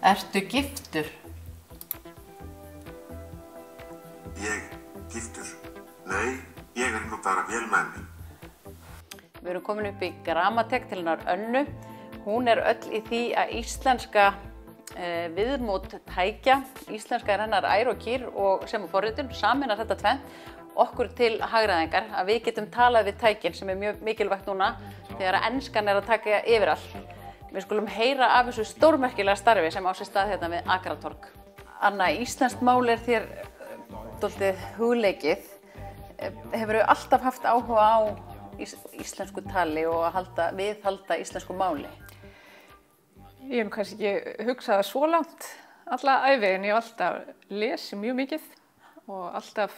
Ertu giftur? Ég giftur? Nei, ég nú bara vel með mig. Við erum komin upp í Gramatek til hennar Önnu. Hún öll í því að íslenska viðmót tækja. Íslenska hennar ær og kýr og sem og forritun sameinar þetta tvennt okkur til hagræðingar að við getum talað við tækin sem mjög mikilvægt núna þegar að enskan að taka yfir allt. Við skulum heyra af þessu stórmerkilega starfi sem á sér stað hérna við Akratorg. Anna, íslenskt mál þér dálítið hugleikið. Hefurðu alltaf haft áhuga á íslensku tali og að viðhalda íslensku máli? Ég hef kannski ekki hugsað svo langt alla ævi en ég hef alltaf lesið mjög mikið og alltaf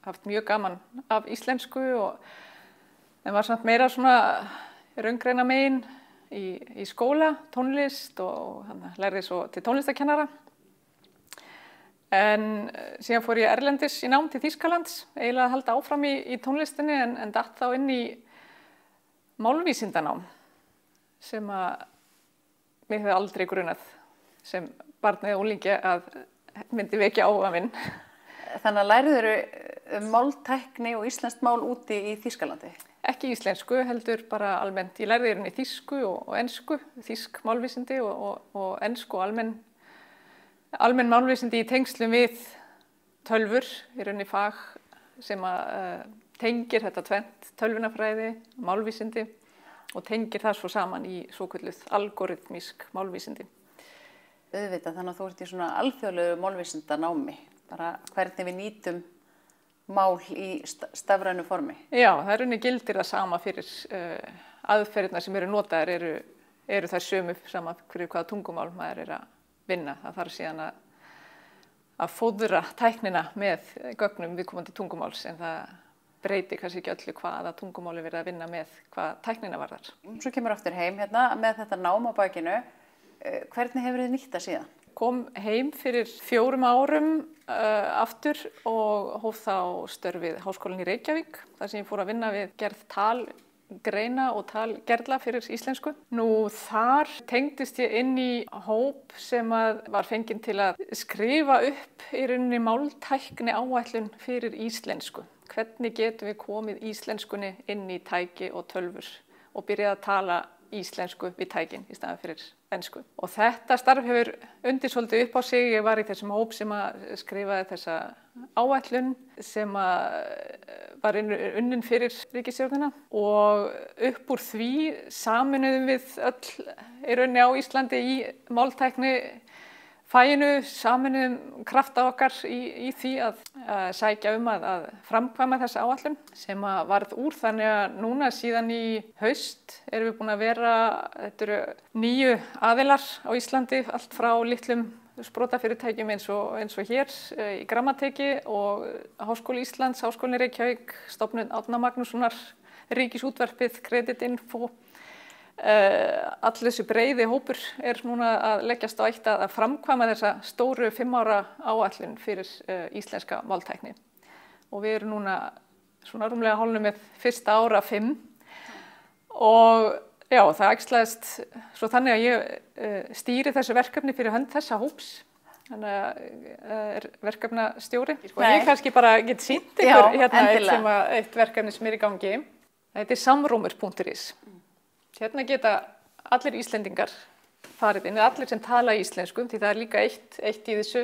haft mjög gaman af íslensku en var samt meira svona raungreina megin í skóla, tónlist og lærði svo til tónlistarkennara. En síðan fór ég erlendis í nám til Þýskalands, eiginlega að halda áfram í tónlistinni en datt þá inn í málvísindanám sem að mig hefði aldrei grunað sem barn eða unglingi að myndi vekja áhuga minn. Þannig að læriðirðu máltækni og íslenskt mál úti í Þýskalandi? Ekki íslensku, heldur bara almennt. Ég lærði í þýsku og ensku, þýsk málvísindi og ensku og almenn málvísindi í tengslum við tölvur, í rauninni fag sem að tengir þetta tvennt, tölvunafræði, málvísindi og tengir það svo saman í svokölluð algoritmísk málvísindi. Auðvitað, þannig að þú ert í svona alþjóðlegu málvísindanámi, bara hvernig við nýtum mál í stafrænu formi. Já, það rauninni gildir það sama fyrir aðferðirnar sem eru notaðar eru þær sömu sama fyrir hvaða tungumál maður að vinna. Það þarf síðan að fóðra tæknina með gögnum viðkomandi tungumáls en það breytir kannski ekki öllu hvaða tungumáli verið að vinna með hvað tæknina varðar. Svo kemur aftur heim hérna með þetta nám á bakinu. Hvernig hefur þið nýtt það síðan? Kom heim fyrir 4 árum aftur og hóf þá störf við Háskólann í Reykjavík þar sem ég fór að vinna við gerð talgreina og talgerðla fyrir íslensku. Nú þar tengdist ég inn í hóp sem var fenginn til að skrifa upp í rauninni máltækni áætlun fyrir íslensku. Hvernig getum við komið íslenskunni inn í tæki og tölvur og byrjað að tala íslensku við tækin í staðan fyrir ensku. Og þetta starf hefur undir svolítið upp á sig. Ég var í þessum hóp sem að skrifaði þessa áætlun sem var unnin fyrir ríkisstjórnina og upp úr því sameinuðum við öll í rauninni á Íslandi í máltækni faginu, sameinuðum krafta okkar í því að sækja að framkvæma þessa áætlun sem varð úr þannig að núna síðan í haust erum við búin að vera, þetta eru 9 aðilar á Íslandi, allt frá litlum sprotafyrirtækjum eins og hér í Gramateki og Háskóli Íslands, Háskólinn í Reykjavík, Stofnun Árna Magnússonar, Ríkisútvarpið, Kreditinfo. Allur þessi breiði hópur núna að leggjast á eitt að framkvæma þessa stóru 5 ára áætlun fyrir íslenska máltækni. Og við erum núna svona rúmlega hálfnum með fyrsta ára 5 og já, það æxlaðist svo þannig að ég stýri þessu verkefni fyrir hönd þessa hóps. Þannig að verkefnastjóri. Og ég kannski bara get sýnt ykkur hérna eitt verkefni sem í gangi. Þetta samrómur.is. Hérna geta allir Íslendingar farið inn, allir sem tala íslensku, því það líka eitt í þessu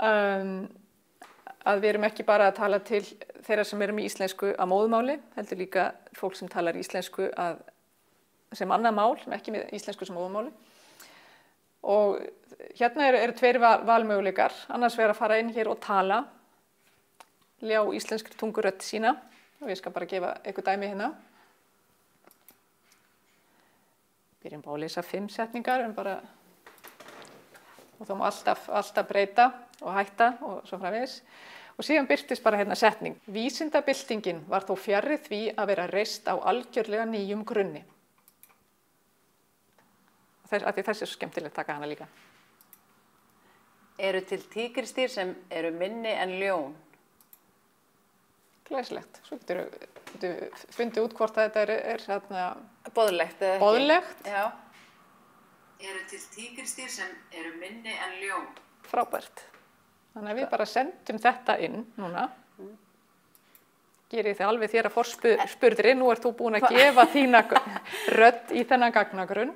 að við erum ekki bara að tala til þeirra sem eru með íslensku að móðumáli, heldur líka fólk sem talar íslensku sem annað mál, ekki með íslensku sem móðumáli. Og hérna eru 2 valmöguleikar, annars vegar að fara inn hér og tala, ljá íslenskri tungurödd sína, og ég skal bara gefa ykkur dæmi hérna. Byrjum bara að lesa 5 setningar og þá má alltaf breyta og hætta og svo framvegis. Og síðan birtist bara hérna setning. Vísindabyltingin var þó fjarri því að vera reist á algjörlega nýjum grunni. Þessi er svo skemmtilegt að taka hana líka. Eru til tígrisdýr sem eru minni en ljón? Glæsilegt. Svo getur fundið út hvort þetta er boðlegt. Boðlegt. Já. Eru til tígrisdýr sem eru minni en ljón? Frábært. Þannig að við bara sendum þetta inn núna. Gerið þið alveg þér að forspurðri, nú ert þú búin að gefa þína rödd í þennan gagnagrunn.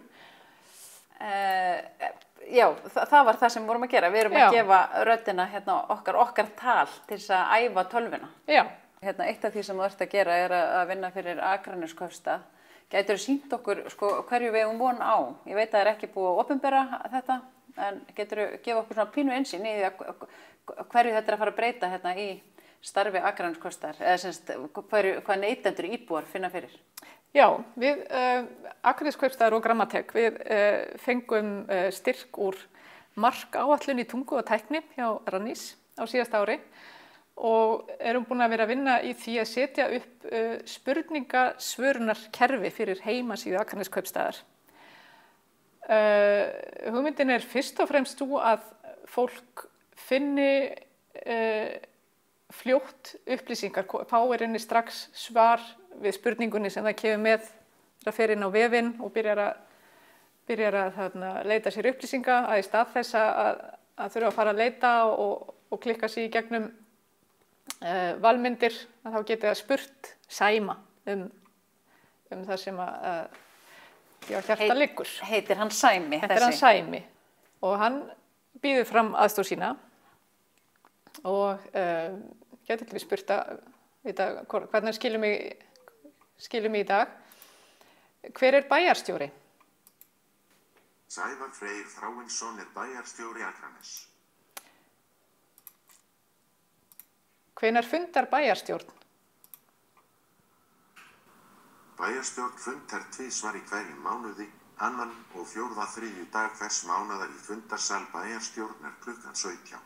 Já, það var það sem við vorum að gera. Við erum að gefa röddina hérna, okkar tal til þess að æfa tölvuna. Já. Hérna, eitt af því sem þú ert að gera er að vinna fyrir Akraneskaupstað. Gætirðu sýnt okkur hverju við eigum von á? Ég veit að það er ekki búið að opinbera þetta, en geturðu gefa okkur svona pínu innsýn í hverju þetta er að fara að breyta hérna í starfi Akraneskaupstaðar, eða semst hvað neytendur íbúar finna fyrir? Já, við Akraneskaupstaðar og Grammatek, við fengum styrk úr markáætlun í tungu og tækni hjá Rannís á síðasta ári og erum búin að vera að vinna í því að setja upp spurningasvörunarkerfi fyrir heimasíðu Akraneskaupstaðar. Hugmyndin er fyrst og fremst sú að fólk finni fljótt upplýsingar, fáir inni strax svar við spurningunni sem það kemur með þegar fer inn á vefinn og byrjar að leita sér upplýsinga, að í stað þess að þurfa að fara að leita og klikka sig í gegnum valmyndir, að þá geti það spurt Sæma það sem að hjarta liggur. Heitir hann Sæmi? Heitir hann Sæmi og hann býður fram aðstoð sína og gæti til við spurt að hvernig skilum við í dag. Hver er bæjarstjóri? Sævar Freyr Þráinsson er bæjarstjóri Akranes. Hvenær fundar bæjarstjórn? Bæjarstjórn fundar tvisvar í hverjum mánuði, 2. og 4. þriðjudag hvers mánaðar í fundarsal bæjarstjórnar klukkan 17.